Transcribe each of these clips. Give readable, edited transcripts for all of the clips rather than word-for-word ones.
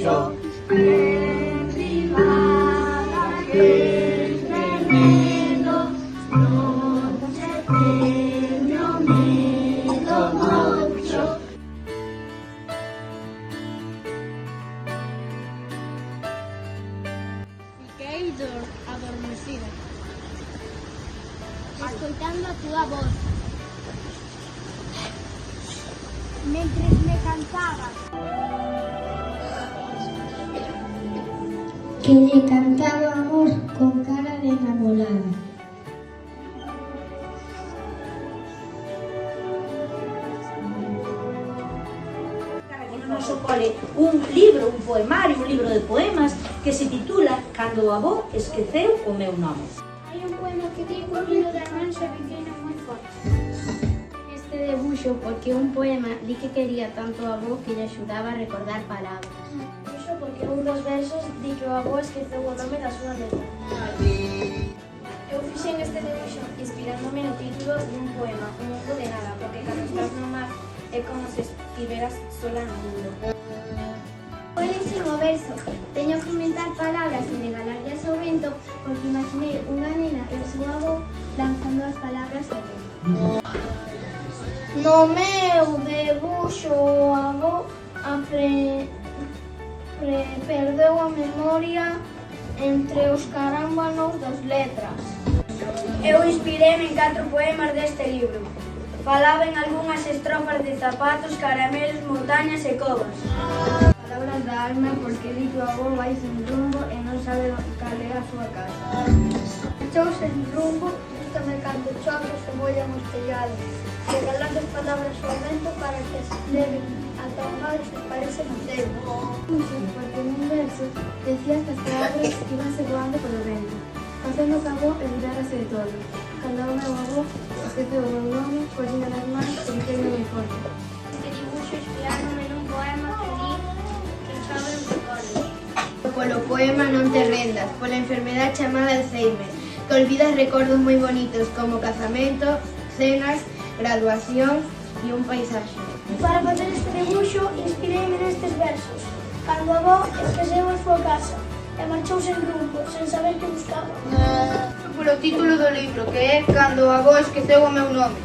mucho. Privada que tremendo, noche tengo miedo mucho. Fiquei adormecida, escoitando a túa voz, mentres me cantabas. Que lle cantaba amor con cara de enamorada. No noso cole un libro, un poemario, un libro de poemas que se titula Cando o avó esqueceu o meu nome. Hai un poema que di un hilo de arranxo e pequeno moi forte. Este debuxo porque un poema di que quería tanto o avó que lle axudaba a recordar palabras. Iso porque un dos versos di que o avó esqueceu o nome da súa letra. Eu fixen este debuxo inspirándome no título dun poema, Un mundo de nada, porque cando estás no mar é como se estiveras sola no mundo. Buenísimo verso. Teño que inventar palabras e regalarlas ao vento porque imaginei unha nena e o seu avó lanzando as palabras ao vento. No meu debuxo o avó perdeu a memoria entre os carámbanos das letras. Eu inspirei en 4 poemas deste libro. Falaba en algunhas estrofas de zapatos, caramelos, montañas e covas. Palabras da alma porque di que o avó vai sen rumbo e non sabe cal é a súa casa. Marchou sen rumbo, gústame cando chove se mollan os tellados. Regalando as palabras ao vento para que se leven ata o mar e se parece no ceo. Porque nun verso decía que as palabras ibanse voando polo vento, facendo que a avó olvidárase de todo. Cando o meu avó esqueceu o meu nome, collina nas mans e dixeime moi forte. Este dibuxo inspirándome nun poema que di que chove en recordos. Polo poema Non te rendas, pola enfermedad chamada Alzheimer, que olvidas recordos moi bonitos como cazamento, cenas, graduación e un paisaxe. Para facer este dibuxo inspireime nestes versos. Cando a avó esqueceu a súa casa e marchou sen rumbo, sen saber que buscaba. Polo título do libro, que é Cando o avó esqueceu o meu nome.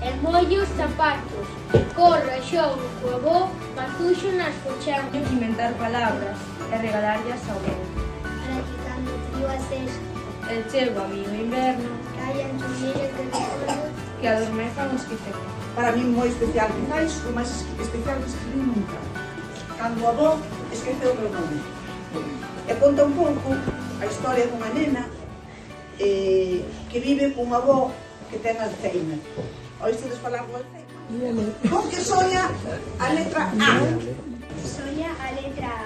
E molle os zapatos, corre, xogo, co avó, patuxo nas cochán. Teño que inventar palabras e regalarlas ao vento. Para que cando o frío asesta, El chego a mí o inverno caían chulillas de recordos. que adormezan os que se Para mí moi especial, quizáis o máis especial que escribí nunca. Cando a avó esqueceu o meu nome. E conta un pouco a historia dunha nena que vive cun avó que ten Alzheimer. Oístedes falar do Alzheimer? Con que soña a letra A. Soña a letra A.